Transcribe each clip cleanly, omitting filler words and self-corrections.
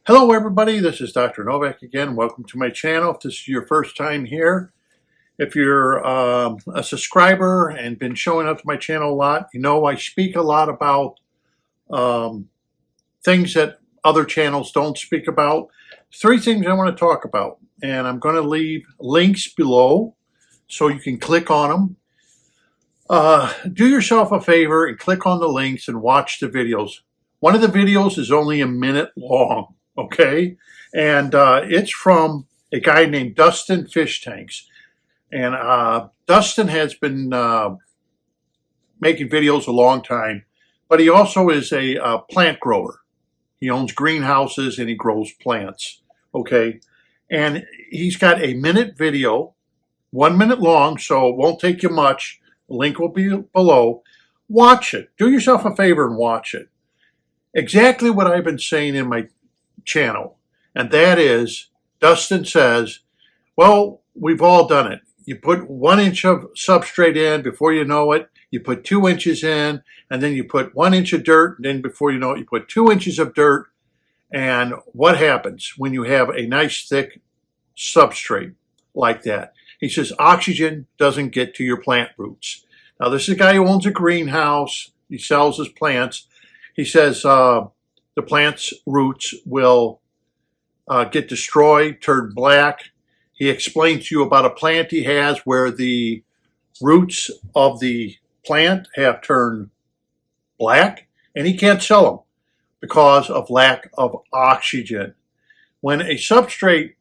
Hello everybody, this is Dr. Novak again. Welcome to my channel. If this is your first time here, if you're a subscriber and been showing up to my channel a lot, you know I speak a lot about things that other channels don't speak about. Three things I want to talk about, and I'm going to leave links below so you can click on them. Do yourself a favor and click on the links and watch the videos. One of the videos is only a minute long. Okay, and it's from a guy named Dustin Fishtanks, and Dustin has been making videos a long time, but he also is a plant grower. He owns greenhouses and he grows plants. Okay, and he's got a minute video, 1 minute long, so it won't take you much. The link will be below. Watch it. Do yourself a favor and watch it. Exactly what I've been saying in my channel, and that is, Dustin says, well, we've all done it. You put 1 inch of substrate in, before you know it, you put 2 inches in, and then you put 1 inch of dirt, and then before you know it, you put 2 inches of dirt. And what happens when you have a nice thick substrate like that? He says oxygen doesn't get to your plant roots. Now, this is a guy who owns a greenhouse. He sells his plants. He says the plant's roots will get destroyed, turn black. He explains to you about a plant he has where the roots of the plant have turned black, and he can't sell them because of lack of oxygen. When a substrate,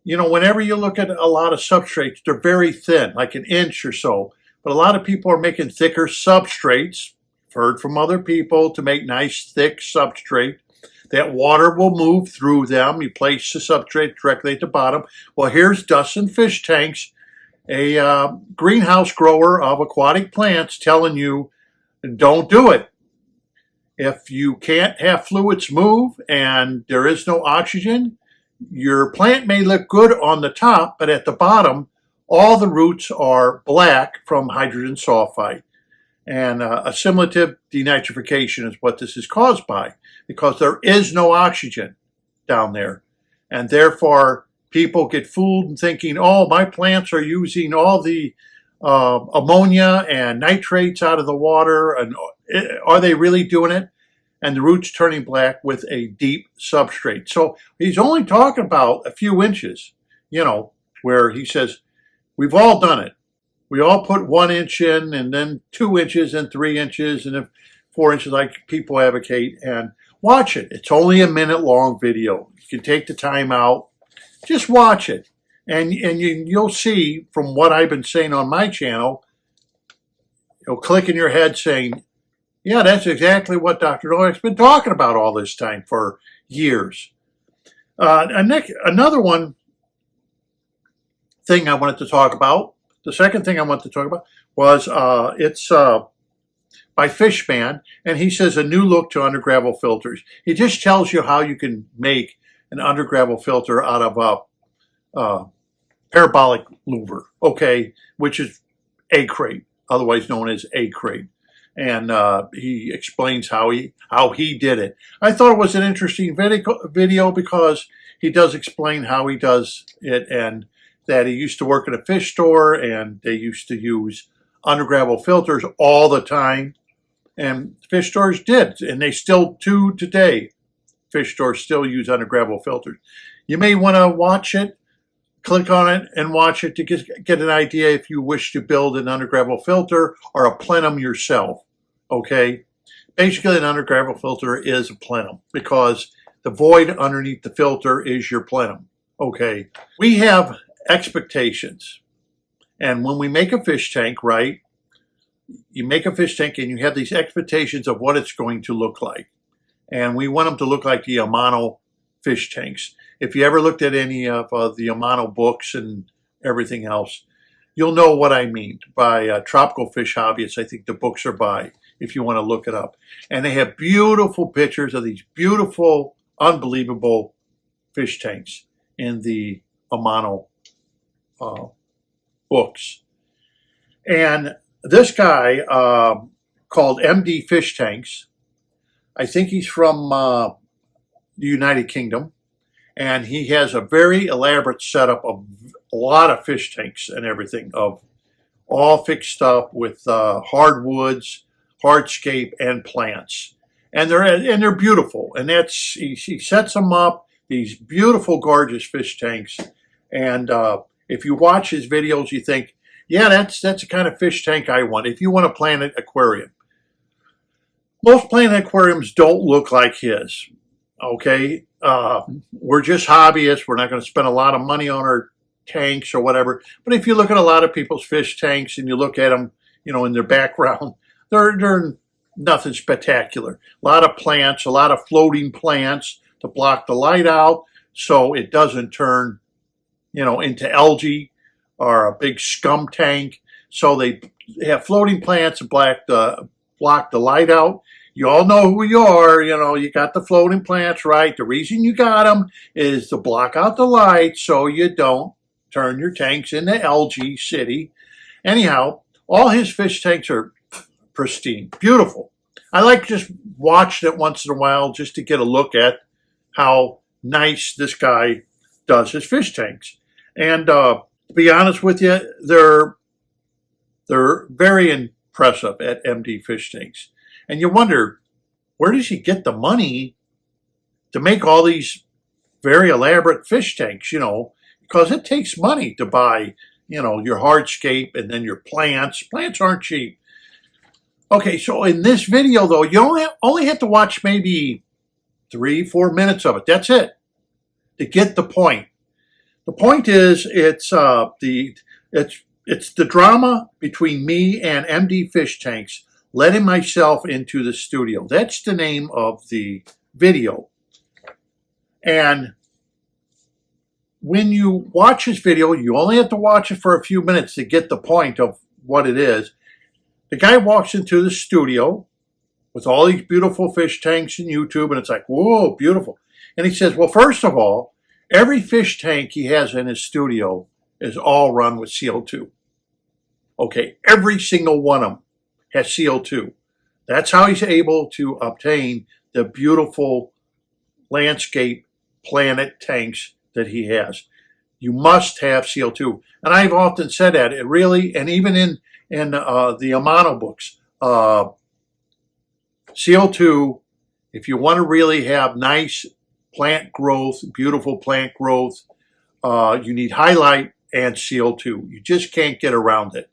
you know, whenever you look at a lot of substrates, they're very thin, like an inch or so. But a lot of people are making thicker substrates. I've heard from other people to make nice, thick substrate. That water will move through them. You place the substrate directly at the bottom. Well, here's Dustin Fishtanks, a greenhouse grower of aquatic plants, telling you, don't do it. If you can't have fluids move and there is no oxygen, your plant may look good on the top, but at the bottom, all the roots are black from hydrogen sulfide. And assimilative denitrification is what this is caused by, because there is no oxygen down there. And therefore, people get fooled in thinking, oh, my plants are using all the ammonia and nitrates out of the water. And are they really doing it? And the roots turning black with a deep substrate. So he's only talking about a few inches, you know, where he says, we've all done it. We all put 1 inch in, and then 2 inches and 3 inches and 4 inches like people advocate, and watch it. It's only a minute long video. You can take the time out. Just watch it. And you'll see from what I've been saying on my channel, you'll click in your head saying, yeah, that's exactly what Dr. Novak's been talking about all this time for years. Another thing I wanted to talk about, the second thing I wanted to talk about was it's by Fishman, and he says a new look to Undergravel filters. He just tells you how you can make an Undergravel filter out of a parabolic louver, okay, which is egg crate, otherwise known as egg crate. And he explains how he did it. I thought it was an interesting video because he does explain how he does it, and that he used to work at a fish store, and they used to use Undergravel filters all the time. And fish stores did, and they still do today. Fish stores still use Undergravel filters. You may want to watch it, click on it, and watch it to get an idea if you wish to build an Undergravel filter or a plenum yourself. Okay? Basically, an Undergravel filter is a plenum because the void underneath the filter is your plenum. Okay? We have expectations, and when we make a fish tank, right, you make a fish tank and you have these expectations of what it's going to look like, and we want them to look like the Amano fish tanks. If you ever looked at any of the Amano books and everything else, you'll know what I mean by Tropical Fish Hobbyists. I think the books are by, if you want to look it up, and they have beautiful pictures of these beautiful, unbelievable fish tanks in the Amano books. And this guy called MD Fish Tanks, I think he's from the United Kingdom, And he has a very elaborate setup of a lot of fish tanks and everything, of all fixed up with hardwoods, hardscape, and plants. And they're beautiful. And he sets them up, these beautiful, gorgeous fish tanks. And if you watch his videos, you think, yeah, that's the kind of fish tank I want. If you want a planet aquarium, most planet aquariums don't look like his. Okay, we're just hobbyists. We're not going to spend a lot of money on our tanks or whatever. But if you look at a lot of people's fish tanks and you look at them, in their background, they're nothing spectacular. A lot of plants, a lot of floating plants to block the light out, so it doesn't turn, into algae or a big scum tank. So they have floating plants to block the light out. You all know who you are. You got the floating plants, right? The reason you got them is to block out the light so you don't turn your tanks into algae city. Anyhow, all his fish tanks are pristine, beautiful. I like just watching it once in a while just to get a look at how nice this guy does his fish tanks. And to be honest with you, they're very impressive at MD Fish Tanks. And you wonder, where does he get the money to make all these very elaborate fish tanks, because it takes money to buy, your hardscape and then your plants. Plants aren't cheap. Okay, so in this video, though, you only have to watch maybe 3-4 minutes of it. That's it, to get the point. The point is, it's the drama between me and MD Fish Tanks, letting myself into the studio. That's the name of the video. And when you watch this video, you only have to watch it for a few minutes to get the point of what it is. The guy walks into the studio with all these beautiful fish tanks in YouTube, and it's like, whoa, beautiful. And he says, well, first of all, every fish tank he has in his studio is all run with CO2. Okay, every single one of them has CO2. That's how he's able to obtain the beautiful landscape planet tanks that he has. You must have CO2. And I've often said that, it really, and even in the Amano books, CO2, if you want to really have nice plant growth, beautiful plant growth, you need highlight and CO2. You just can't get around it.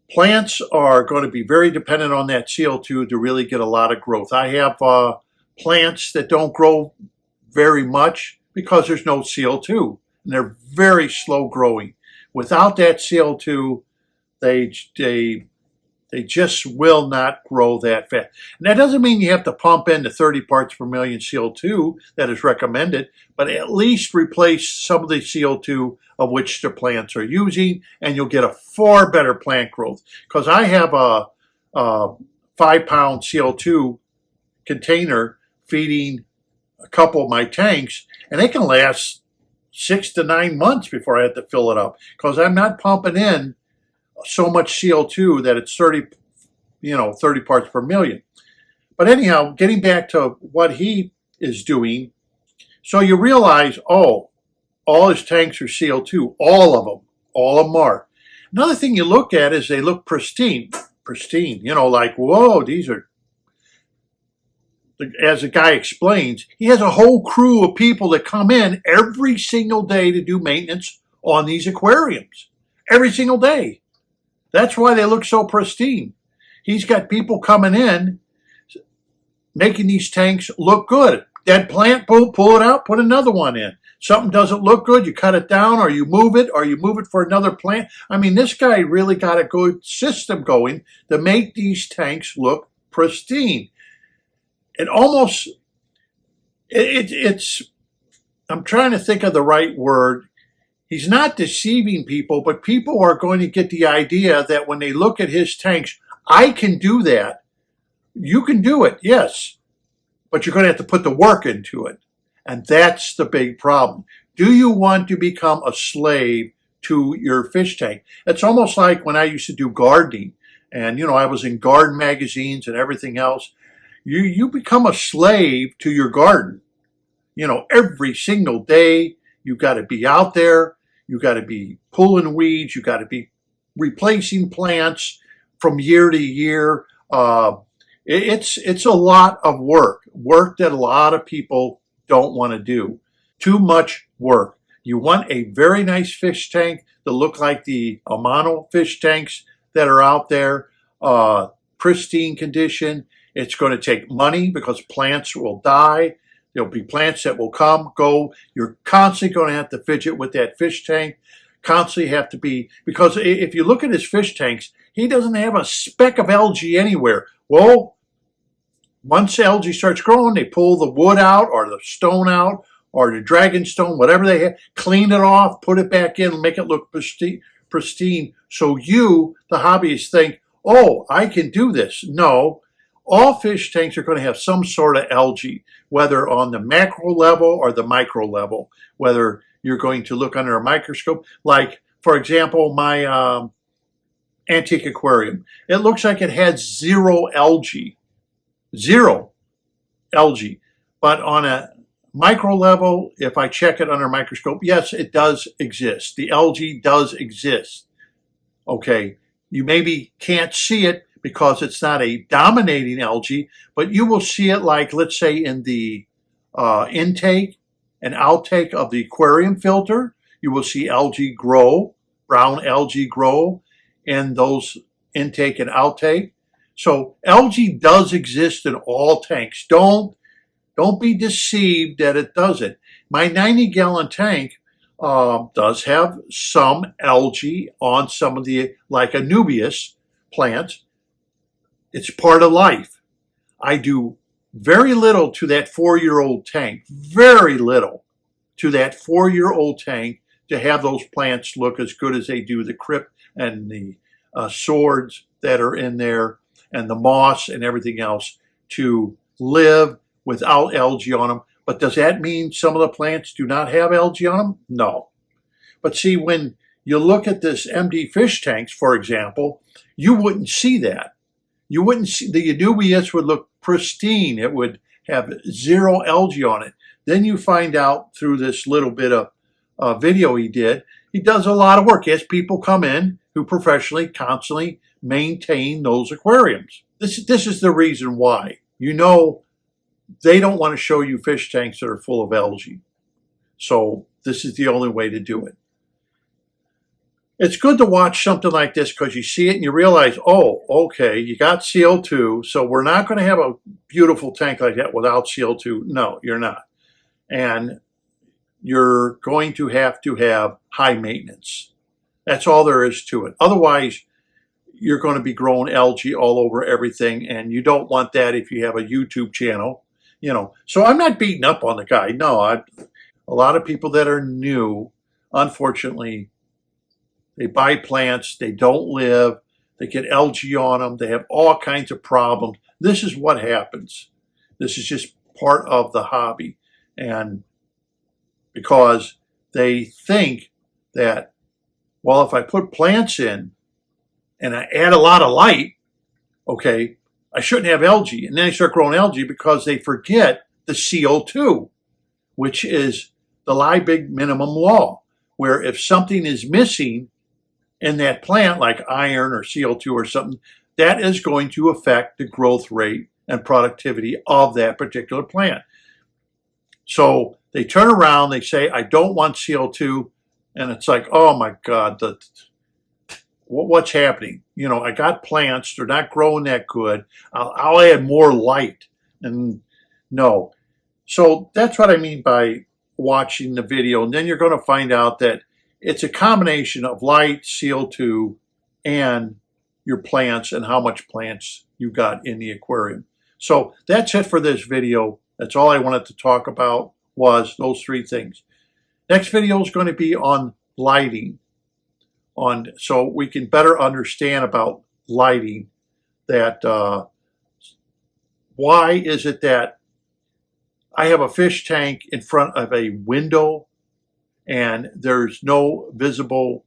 Plants are going to be very dependent on that CO2 to really get a lot of growth. I have plants that don't grow very much because there's no CO2, and they're very slow growing. Without that CO2, they just will not grow that fast. And that doesn't mean you have to pump in the 30 parts per million CO2 that is recommended, but at least replace some of the CO2 of which the plants are using, and you'll get a far better plant growth. Because I have a 5-pound CO2 container feeding a couple of my tanks, and they can last 6 to 9 months before I have to fill it up, because I'm not pumping in so much CO2 that it's 30 parts per million. But anyhow, getting back to what he is doing, so you realize, oh, all his tanks are CO2, all of them are. Another thing you look at is they look pristine, like, whoa, these are, as the guy explains, he has a whole crew of people that come in every single day to do maintenance on these aquariums, every single day. That's why they look so pristine. He's got people coming in, making these tanks look good. Dead plant, pull it out, put another one in. Something doesn't look good, you cut it down, or you move it for another plant. I mean, this guy really got a good system going to make these tanks look pristine. It almost, it's, I'm trying to think of the right word. He's not deceiving people, but people are going to get the idea that when they look at his tanks, I can do that. You can do it, yes, but you're going to have to put the work into it. And that's the big problem. Do you want to become a slave to your fish tank? It's almost like when I used to do gardening, and I was in garden magazines and everything else. You become a slave to your garden. every single day. You've got to be out there. You've got to be pulling weeds. You've got to be replacing plants from year to year. It's a lot of work that a lot of people don't want to do. Too much work. You want a very nice fish tank that look like the Amano fish tanks that are out there, pristine condition. It's going to take money because plants will die. There'll be plants that will come, go. You're constantly going to have to fidget with that fish tank. Constantly have to be, because if you look at his fish tanks, he doesn't have a speck of algae anywhere. Well, once algae starts growing, they pull the wood out or the stone out or the dragon stone, whatever they have, clean it off, put it back in, make it look pristine. So you, the hobbyist, think, oh, I can do this. No, all fish tanks are going to have some sort of algae, whether on the macro level or the micro level, whether you're going to look under a microscope. Like, for example, my antique aquarium. It looks like it had zero algae. But on a micro level, if I check it under a microscope, yes, it does exist. The algae does exist. Okay, you maybe can't see it because it's not a dominating algae, but you will see it, like, let's say, in the intake and outtake of the aquarium filter. You will see algae grow, brown algae grow in those intake and outtake. So algae does exist in all tanks. Don't be deceived that it doesn't. My 90-gallon tank does have some algae on some of the, like Anubias plants. It's part of life. I do very little to that 4-year-old tank, very little to that 4-year-old tank to have those plants look as good as they do, the crypt and the swords that are in there and the moss and everything else, to live without algae on them. But does that mean some of the plants do not have algae on them? No. But see, when you look at this MD fish tanks, for example, you wouldn't see that. You wouldn't see, the Anubias would look pristine. It would have zero algae on it. Then you find out through this little bit of video he did, he does a lot of work. He has people come in who professionally, constantly maintain those aquariums. This is the reason why. They don't want to show you fish tanks that are full of algae. So this is the only way to do it. It's good to watch something like this because you see it and you realize, oh, okay, you got CO2, so we're not going to have a beautiful tank like that without CO2. No, you're not. And you're going to have high maintenance. That's all there is to it. Otherwise, you're going to be growing algae all over everything, and you don't want that if you have a YouTube channel. So I'm not beating up on the guy. No, a lot of people that are new, unfortunately, they buy plants, they don't live, they get algae on them, they have all kinds of problems. This is what happens. This is just part of the hobby. And because they think that, well, if I put plants in and I add a lot of light, okay, I shouldn't have algae. And then they start growing algae because they forget the CO2, which is the Liebig minimum law, where if something is missing in that plant, like iron or CO2 or something, that is going to affect the growth rate and productivity of that particular plant. So they turn around, they say, I don't want CO2. And it's like, oh my God, what's happening? I got plants, they're not growing that good. I'll add more light. And no. So that's what I mean by watching the video. And then you're going to find out that it's a combination of light, CO2, and your plants and how much plants you got in the aquarium. So that's it for this video. That's all I wanted to talk about, was those 3 things. Next video is going to be on lighting, so we can better understand about lighting, that why is it that I have a fish tank in front of a window and there's no visible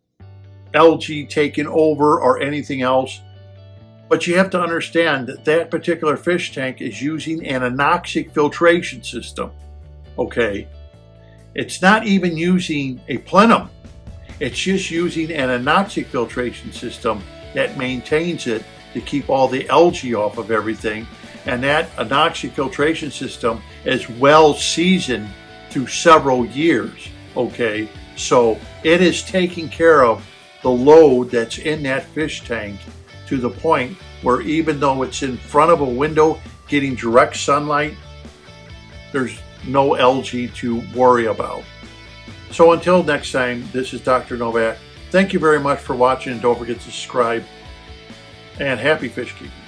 algae taking over or anything else. But you have to understand that that particular fish tank is using an Anoxic filtration system. okay? It's not even using a plenum. It's just using an anoxic filtration system that maintains it to keep all the algae off of everything. And that anoxic filtration system is well seasoned through several years, okay? So it is taking care of the load that's in that fish tank to the point where even though it's in front of a window getting direct sunlight, there's no algae to worry about. So until next time, this is Dr. Novak. Thank you very much for watching, and don't forget to subscribe, and happy fish keeping.